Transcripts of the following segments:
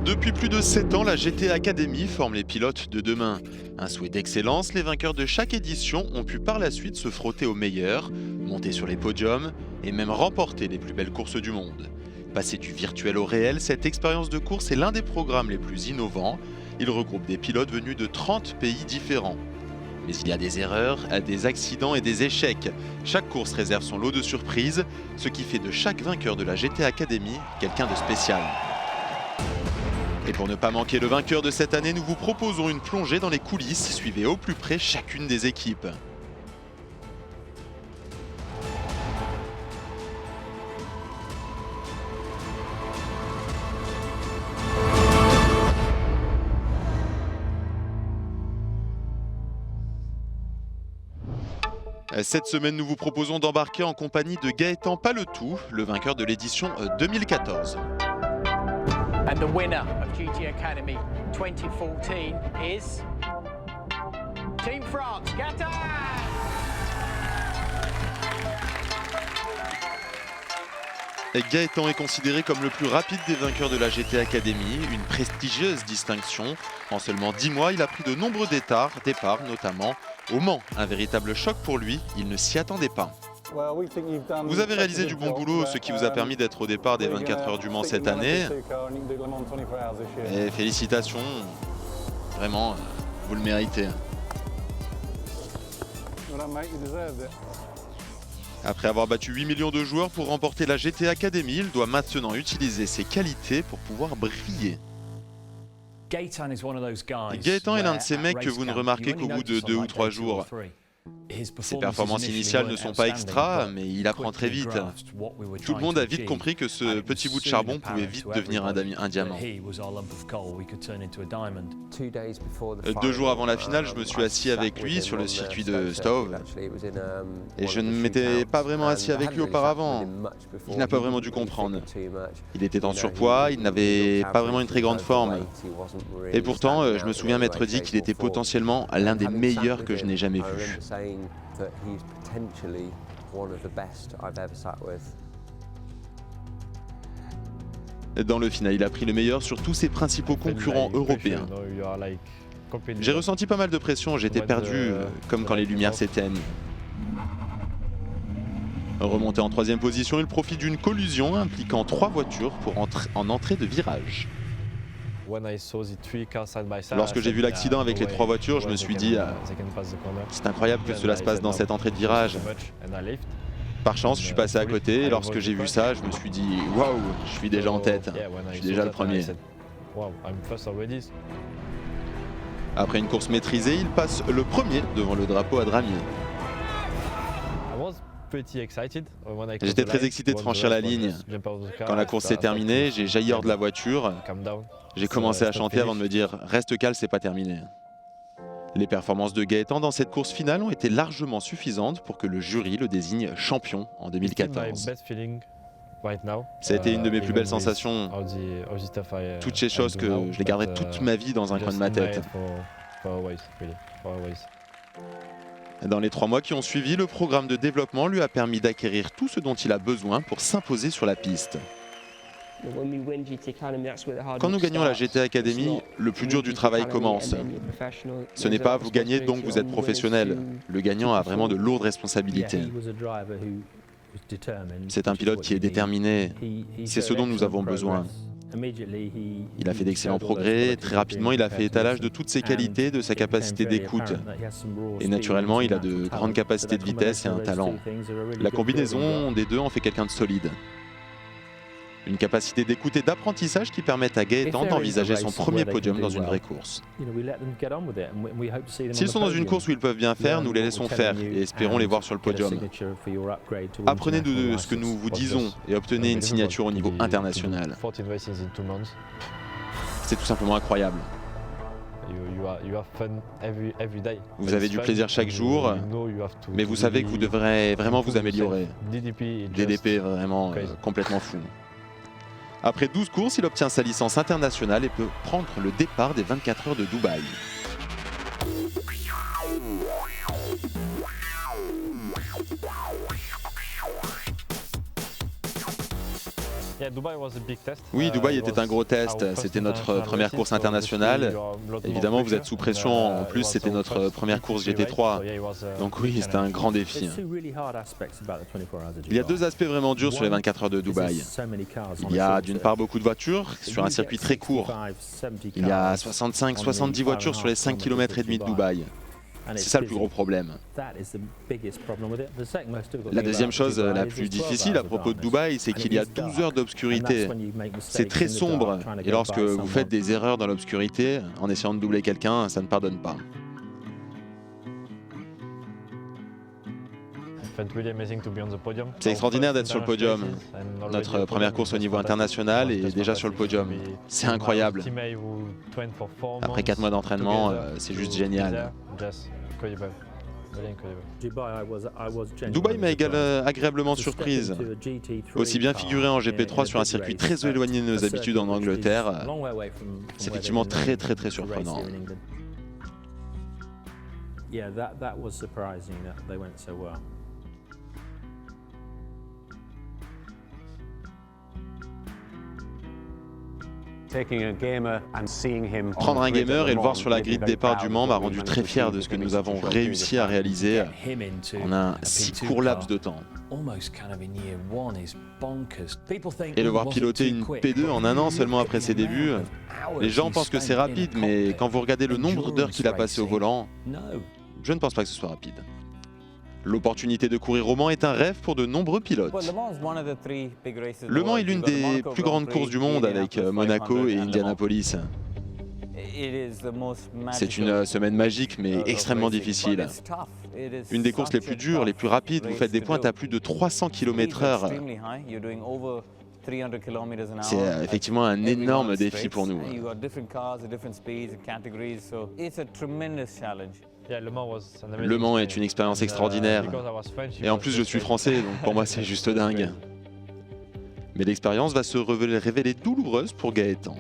Depuis plus de 7 ans, la GT Academy forme les pilotes de demain. Un souhait d'excellence, les vainqueurs de chaque édition ont pu par la suite se frotter aux meilleurs, monter sur les podiums et même remporter les plus belles courses du monde. Passer du virtuel au réel, cette expérience de course est l'un des programmes les plus innovants. Il regroupe des pilotes venus de 30 pays différents. Mais il y a des erreurs, des accidents et des échecs. Chaque course réserve son lot de surprises, ce qui fait de chaque vainqueur de la GT Academy quelqu'un de spécial. Et pour ne pas manquer le vainqueur de cette année, nous vous proposons une plongée dans les coulisses. Suivez au plus près chacune des équipes. Cette semaine, nous vous proposons d'embarquer en compagnie de Gaëtan Paletou, le vainqueur de l'édition 2014. And the winner of GT Academy 2014 is Team France. Gaëtan! Gaëtan est considéré comme le plus rapide des vainqueurs de la GT Academy, une prestigieuse distinction. En seulement 10 mois, il a pris de nombreux départs, notamment au Mans. Un véritable choc pour lui, il ne s'y attendait pas. Vous avez réalisé du bon boulot, ce qui vous a permis d'être au départ des 24 heures du Mans cette année. Et félicitations, vraiment, vous le méritez. Après avoir battu 8 millions de joueurs pour remporter la GT Academy, il doit maintenant utiliser ses qualités pour pouvoir briller. Gaëtan est l'un de ces mecs que vous ne remarquez qu'au bout de 2 ou 3 jours. Ses performances initiales ne sont pas extra, mais il apprend très vite. Tout le monde a vite compris que ce petit bout de charbon pouvait vite devenir un diamant. 2 jours avant la finale, je me suis assis avec lui sur le circuit de Stove. Et je ne m'étais pas vraiment assis avec lui auparavant. Il n'a pas vraiment dû comprendre. Il était en surpoids, il n'avait pas vraiment une très grande forme. Et pourtant, je me souviens m'être dit qu'il était potentiellement l'un des meilleurs que je n'ai jamais vu. Dans le final, il a pris le meilleur sur tous ses principaux concurrents européens. J'ai ressenti pas mal de pression, j'étais perdu, comme quand les lumières s'éteignent. Remonté en 3e position, il profite d'une collision impliquant 3 voitures pour entrer en entrée de virage. Lorsque j'ai vu l'accident avec les 3 voitures, je me suis dit c'est incroyable que cela se passe dans cette entrée de virage. Par chance, je suis passé à côté et lorsque j'ai vu ça, je me suis dit waouh, je suis déjà en tête, je suis déjà le premier. Après une course maîtrisée, il passe le premier devant le drapeau à Dramier. J'étais très excité de franchir la ligne. Quand la course s'est terminée, j'ai jailli hors de la voiture. J'ai commencé à chanter avant de me dire « Reste calme, c'est pas terminé ». Les performances de Gaëtan dans cette course finale ont été largement suffisantes pour que le jury le désigne champion en 2014. Ça a été une de mes plus belles sensations. Toutes ces choses que je les garderai toute ma vie dans un coin de ma tête. Dans les 3 mois qui ont suivi, le programme de développement lui a permis d'acquérir tout ce dont il a besoin pour s'imposer sur la piste. Quand nous gagnons la GT Academy, le plus dur du travail commence. Ce n'est pas vous gagnez donc vous êtes professionnel. Le gagnant a vraiment de lourdes responsabilités. C'est un pilote qui est déterminé. C'est ce dont nous avons besoin. Il a fait d'excellents progrès. Très rapidement, il a fait étalage de toutes ses qualités, de sa capacité d'écoute. Et naturellement, il a de grandes capacités de vitesse et un talent. La combinaison des deux en fait quelqu'un de solide. Une capacité d'écoute et d'apprentissage qui permettent à Gaëtan d'envisager son premier podium dans une vraie course. S'ils sont dans une course où ils peuvent bien faire, nous les laissons faire et espérons les voir sur le podium. Apprenez de ce que nous vous disons et obtenez une signature au niveau international. C'est tout simplement incroyable. Vous avez du plaisir chaque jour, mais vous savez que vous devrez vraiment vous améliorer. DDP est vraiment complètement fou. Après 12 courses, il obtient sa licence internationale et peut prendre le départ des 24 heures de Dubaï. Oui, Dubaï était un gros test. C'était notre première course internationale. Évidemment, vous êtes sous pression. En plus, c'était notre première course GT3. Donc oui, c'était un grand défi. Il y a deux aspects vraiment durs sur les 24 heures de Dubaï. Il y a d'une part beaucoup de voitures sur un circuit très court. Il y a 65-70 voitures sur les 5 km et demi de Dubaï. C'est ça le plus gros problème. La deuxième chose la plus difficile à propos de Dubaï, c'est qu'il y a 12 heures d'obscurité. C'est très sombre et lorsque vous faites des erreurs dans l'obscurité, en essayant de doubler quelqu'un, ça ne pardonne pas. C'est extraordinaire d'être sur le podium. Notre première course au niveau international est déjà sur le podium. C'est incroyable. Après 4 mois d'entraînement, c'est juste génial. Dubaï m'a agréablement surprise. Aussi bien figuré en GP3 sur un circuit très éloigné de nos habitudes en Angleterre, c'est effectivement très surprenant. Prendre un gamer et le voir sur la grille de départ du Mans m'a rendu très fier de ce que nous avons réussi à réaliser en un si court laps de temps. Et le voir piloter une P2 en un an seulement après ses débuts, les gens pensent que c'est rapide, mais quand vous regardez le nombre d'heures qu'il a passé au volant, je ne pense pas que ce soit rapide. L'opportunité de courir au Mans est un rêve pour de nombreux pilotes. Le Mans est l'une des plus grandes courses du monde avec Monaco et Indianapolis. C'est une semaine magique mais extrêmement difficile. Une des courses les plus dures, les plus rapides, vous faites des pointes à plus de 300 km/h. C'est effectivement un énorme défi pour nous. Le Mans est une expérience extraordinaire. Et en plus, je suis français, donc pour moi, c'est juste dingue. Mais l'expérience va se révéler douloureuse pour Gaëtan.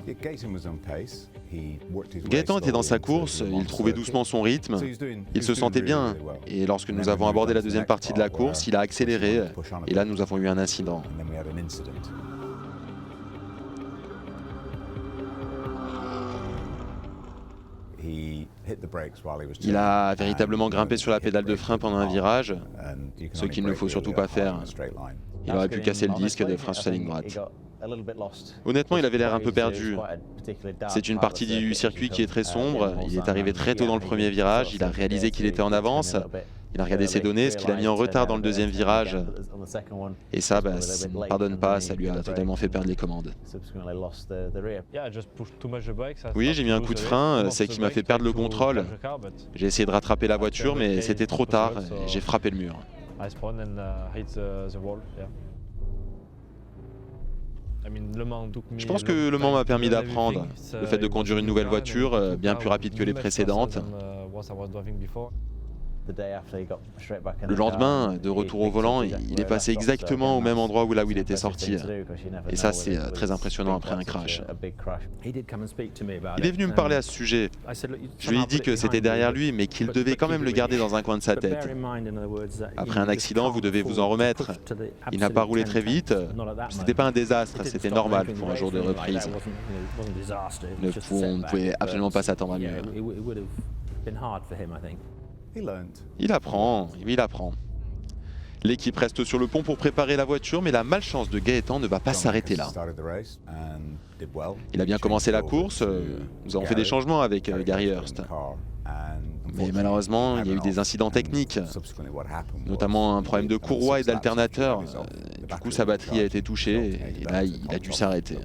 Gaëtan était dans sa course, il trouvait doucement son rythme, il se sentait bien. Et lorsque nous avons abordé la deuxième partie de la course, il a accéléré. Et là, nous avons eu un incident. Il a véritablement grimpé sur la pédale de frein pendant un virage, ce qu'il ne faut surtout pas faire. Il aurait pu casser le disque des freins sur sa ligne droite. Honnêtement, il avait l'air un peu perdu. C'est une partie du circuit qui est très sombre. Il est arrivé très tôt dans le premier virage, il a réalisé qu'il était en avance. Il a regardé ses données, ce qu'il a mis en retard dans le deuxième virage. Et ça, ça ne pardonne pas, ça lui a totalement fait perdre les commandes. Oui, j'ai mis un coup de frein, c'est qui m'a fait perdre le contrôle. J'ai essayé de rattraper la voiture, mais c'était trop tard, et j'ai frappé le mur. Je pense que Le Mans m'a permis d'apprendre. Le fait de conduire une nouvelle voiture, bien plus rapide que les précédentes. Le lendemain, de retour au volant, il est passé exactement au même endroit où il était sorti. Et ça, c'est très impressionnant après un crash. Il est venu me parler à ce sujet. Je lui ai dit que c'était derrière lui, mais qu'il devait quand même le garder dans un coin de sa tête. Après un accident, vous devez vous en remettre. Il n'a pas roulé très vite. C'était pas un désastre, c'était normal pour un jour de reprise. On ne pouvait absolument pas s'attendre à mieux. Il apprend, il apprend. L'équipe reste sur le pont pour préparer la voiture, mais la malchance de Gaëtan ne va pas s'arrêter là. Il a bien commencé la course, nous avons fait des changements avec Gary Hurst. Mais malheureusement, il y a eu des incidents techniques, notamment un problème de courroie et d'alternateur. Du coup, sa batterie a été touchée et là, il a dû s'arrêter.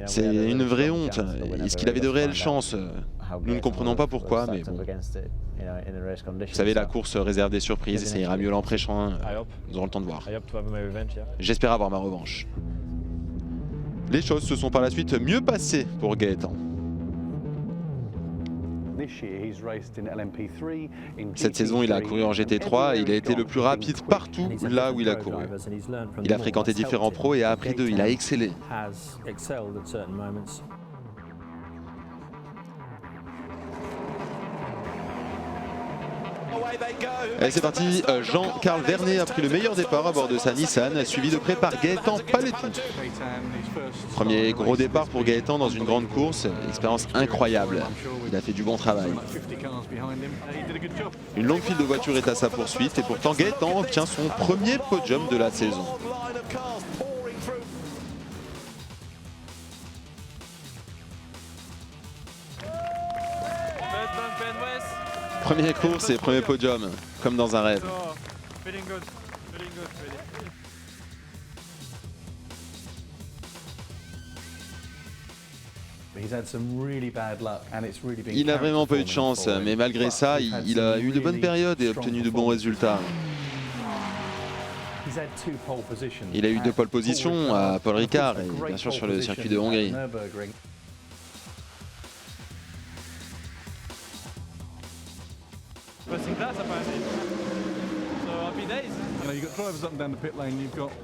C'est une vraie honte. Est-ce qu'il avait de réelles chances? Nous ne comprenons pas pourquoi, mais bon. Vous savez, la course réserve des surprises et ça ira mieux l'an prochain. Nous aurons le temps de voir. J'espère avoir ma revanche. Les choses se sont par la suite mieux passées pour Gaëtan. Cette saison, il a couru en GT3 et il a été le plus rapide partout là où il a couru. Il a fréquenté différents pros et a appris d'eux, il a excellé. Allez, c'est parti, Jean-Carl Vernet a pris le meilleur départ à bord de sa Nissan, suivi de près par Gaëtan Paletton. Premier gros départ pour Gaëtan dans une grande course, expérience incroyable. Il a fait du bon travail. Une longue file de voitures est à sa poursuite et pourtant Gaëtan obtient son premier podium de la saison. Première course et premier podium, comme dans un rêve. Il n'a vraiment pas eu de chance, mais malgré ça, il a eu de bonnes périodes et obtenu de bons résultats. Il a eu 2 pole positions à Paul Ricard et bien sûr sur le circuit de Hongrie.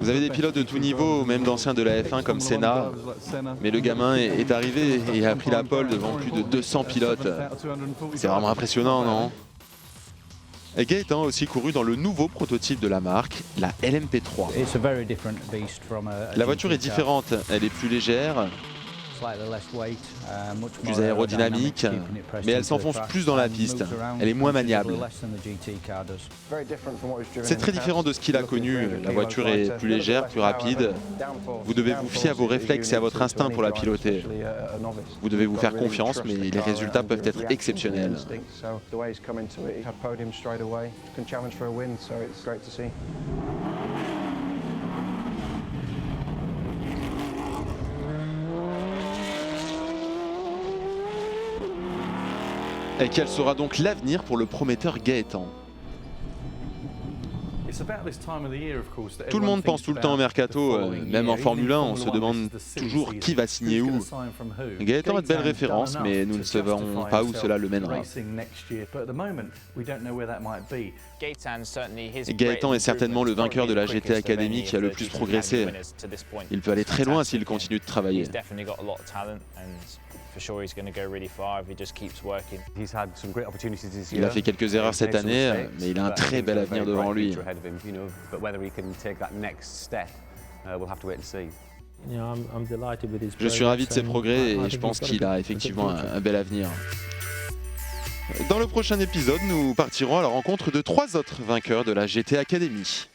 Vous avez des pilotes de tout niveau, même d'anciens de la F1 comme Senna, mais le gamin est arrivé et a pris la pole devant plus de 200 pilotes. C'est vraiment impressionnant, non? Et Gaëtan a aussi couru dans le nouveau prototype de la marque, la LMP3. La voiture est différente, elle est plus légère, plus aérodynamique, mais elle s'enfonce plus dans la piste. Elle est moins maniable. C'est très différent de ce qu'il a connu. La voiture est plus légère, plus rapide. Vous devez vous fier à vos réflexes et à votre instinct pour la piloter. Vous devez vous faire confiance, mais les résultats peuvent être exceptionnels. Et quel sera donc l'avenir pour le prometteur Gaëtan? Tout le monde pense tout le temps au mercato, même en Formule 1, on se demande toujours qui va signer où. Gaëtan a de belles références, mais nous ne savons pas où cela le mènera. Gaëtan est certainement le vainqueur de la GT Academy qui a le plus progressé. Il peut aller très loin s'il continue de travailler. Il a fait quelques erreurs cette année, mais il a un très bel avenir devant lui. Je suis ravi de ses progrès et je pense qu'il a effectivement un bel avenir. Dans le prochain épisode, nous partirons à la rencontre de 3 autres vainqueurs de la GT Academy.